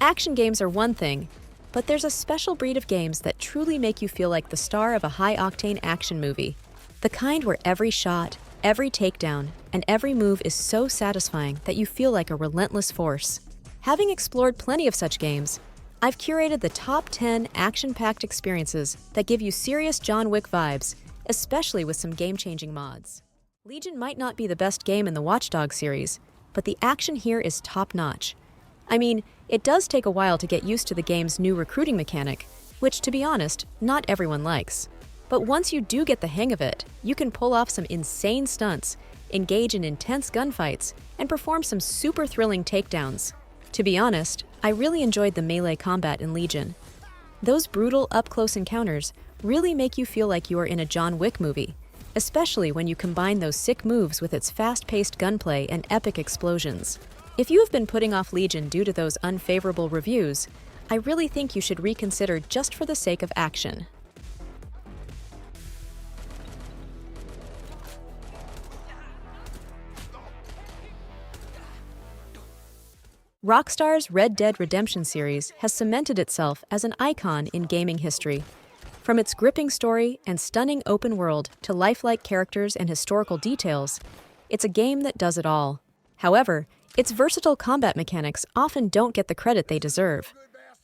Action games are one thing, but there's a special breed of games that truly make you feel like the star of a high-octane action movie. The kind where every shot, every takedown, and every move is so satisfying that you feel like a relentless force. Having explored plenty of such games, I've curated the top 10 action-packed experiences that give you serious John Wick vibes, especially with some game-changing mods. Legion might not be the best game in the Watch Dogs series, but the action here is top-notch. I mean, it does take a while to get used to the game's new recruiting mechanic, which, to be honest, not everyone likes. But once you do get the hang of it, you can pull off some insane stunts, engage in intense gunfights, and perform some super thrilling takedowns. To be honest, I really enjoyed the melee combat in Legion. Those brutal up-close encounters really make you feel like you are in a John Wick movie, especially when you combine those sick moves with its fast-paced gunplay and epic explosions. If you have been putting off Legion due to those unfavorable reviews, I really think you should reconsider just for the sake of action. Rockstar's Red Dead Redemption series has cemented itself as an icon in gaming history. From its gripping story and stunning open world to lifelike characters and historical details, it's a game that does it all. However, its versatile combat mechanics often don't get the credit they deserve.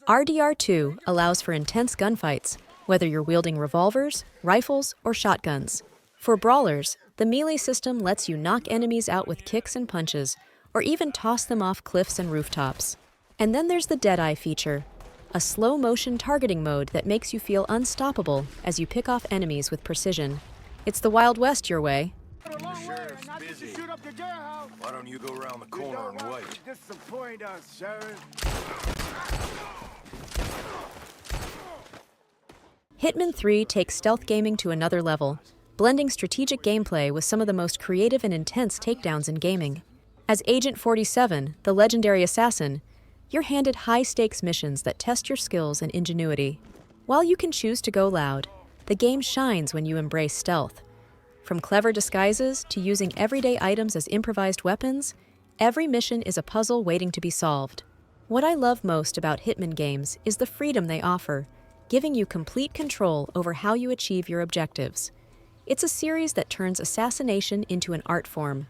RDR2 allows for intense gunfights, whether you're wielding revolvers, rifles, or shotguns. For brawlers, the melee system lets you knock enemies out with kicks and punches, or even toss them off cliffs and rooftops. And then there's the Deadeye feature, a slow-motion targeting mode that makes you feel unstoppable as you pick off enemies with precision. It's the Wild West your way. The sheriff's busy. Why don't you go around the corner and wait? Disappoint us, Sheriff. Hitman 3 takes stealth gaming to another level, blending strategic gameplay with some of the most creative and intense takedowns in gaming. As Agent 47, the legendary assassin, you're handed high-stakes missions that test your skills and ingenuity. While you can choose to go loud, the game shines when you embrace stealth. From clever disguises to using everyday items as improvised weapons, every mission is a puzzle waiting to be solved. What I love most about Hitman games is the freedom they offer, giving you complete control over how you achieve your objectives. It's a series that turns assassination into an art form.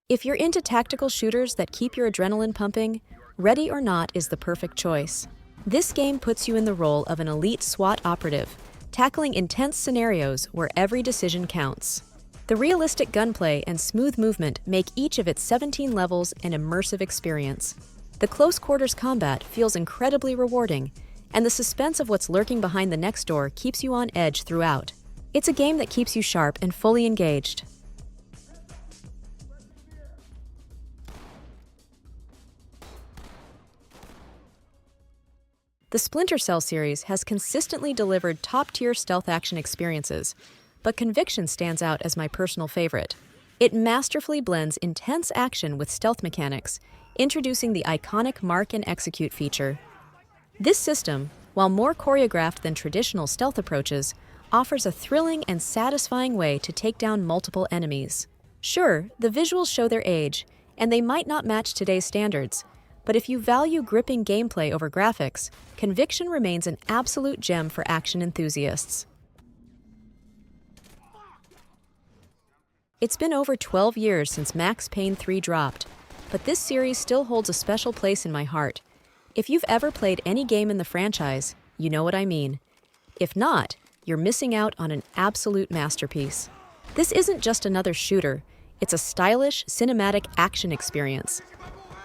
If you're into tactical shooters that keep your adrenaline pumping, Ready or Not is the perfect choice. This game puts you in the role of an elite SWAT operative, tackling intense scenarios where every decision counts. The realistic gunplay and smooth movement make each of its 17 levels an immersive experience. The close-quarters combat feels incredibly rewarding, and the suspense of what's lurking behind the next door keeps you on edge throughout. It's a game that keeps you sharp and fully engaged. The Splinter Cell series has consistently delivered top-tier stealth action experiences, but Conviction stands out as my personal favorite. It masterfully blends intense action with stealth mechanics, introducing the iconic Mark and Execute feature. This system, while more choreographed than traditional stealth approaches, offers a thrilling and satisfying way to take down multiple enemies. Sure, the visuals show their age, and they might not match today's standards, but if you value gripping gameplay over graphics, Conviction remains an absolute gem for action enthusiasts. It's been over 12 years since Max Payne 3 dropped, but this series still holds a special place in my heart. If you've ever played any game in the franchise, you know what I mean. If not, you're missing out on an absolute masterpiece. This isn't just another shooter, it's a stylish, cinematic action experience.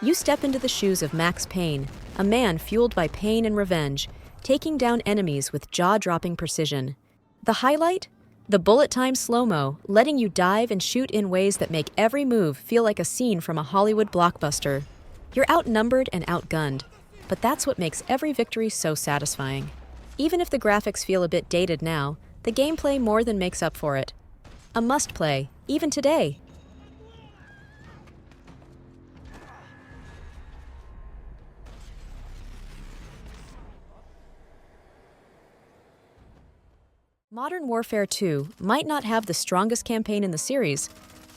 You step into the shoes of Max Payne, a man fueled by pain and revenge, taking down enemies with jaw-dropping precision. The highlight? The bullet time slow-mo, letting you dive and shoot in ways that make every move feel like a scene from a Hollywood blockbuster. You're outnumbered and outgunned, but that's what makes every victory so satisfying. Even if the graphics feel a bit dated now, the gameplay more than makes up for it. A must-play, even today. Modern Warfare 2 might not have the strongest campaign in the series,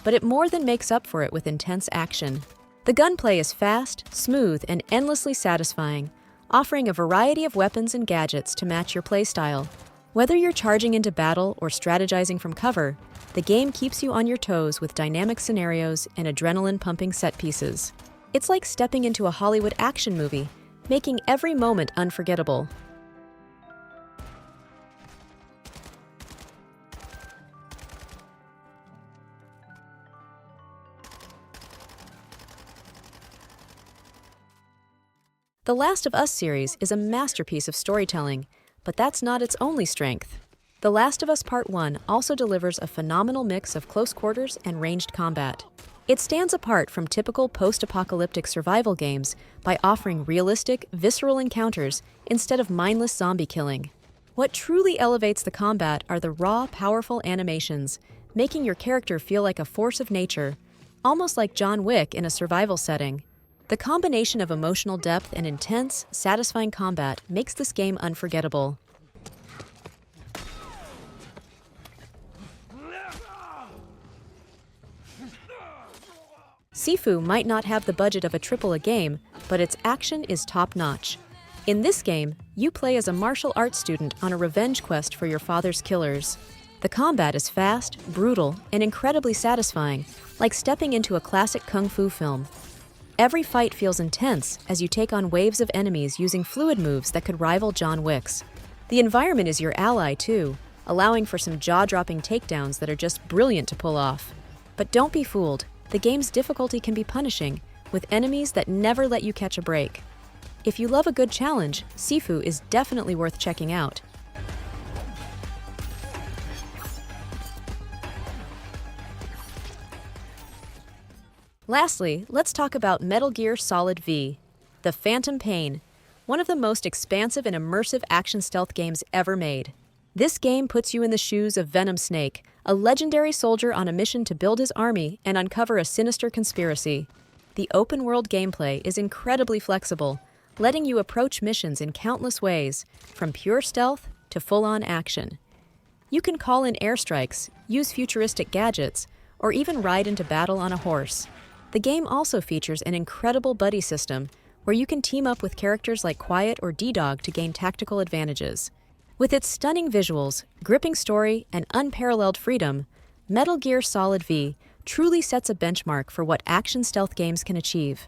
but it more than makes up for it with intense action. The gunplay is fast, smooth, and endlessly satisfying, offering a variety of weapons and gadgets to match your playstyle. Whether you're charging into battle or strategizing from cover, the game keeps you on your toes with dynamic scenarios and adrenaline-pumping set pieces. It's like stepping into a Hollywood action movie, making every moment unforgettable. The Last of Us series is a masterpiece of storytelling, but that's not its only strength. The Last of Us Part 1 also delivers a phenomenal mix of close quarters and ranged combat. It stands apart from typical post-apocalyptic survival games by offering realistic, visceral encounters instead of mindless zombie killing. What truly elevates the combat are the raw, powerful animations, making your character feel like a force of nature, almost like John Wick in a survival setting. The combination of emotional depth and intense, satisfying combat makes this game unforgettable. Sifu might not have the budget of a AAA game, but its action is top-notch. In this game, you play as a martial arts student on a revenge quest for your father's killers. The combat is fast, brutal, and incredibly satisfying, like stepping into a classic kung fu film. Every fight feels intense as you take on waves of enemies using fluid moves that could rival John Wick's. The environment is your ally, too, allowing for some jaw-dropping takedowns that are just brilliant to pull off. But don't be fooled. The game's difficulty can be punishing, with enemies that never let you catch a break. If you love a good challenge, Sifu is definitely worth checking out. Lastly, let's talk about Metal Gear Solid V, The Phantom Pain, one of the most expansive and immersive action stealth games ever made. This game puts you in the shoes of Venom Snake, a legendary soldier on a mission to build his army and uncover a sinister conspiracy. The open-world gameplay is incredibly flexible, letting you approach missions in countless ways, from pure stealth to full-on action. You can call in airstrikes, use futuristic gadgets, or even ride into battle on a horse. The game also features an incredible buddy system, where you can team up with characters like Quiet or D-Dog to gain tactical advantages. With its stunning visuals, gripping story, and unparalleled freedom, Metal Gear Solid V truly sets a benchmark for what action stealth games can achieve.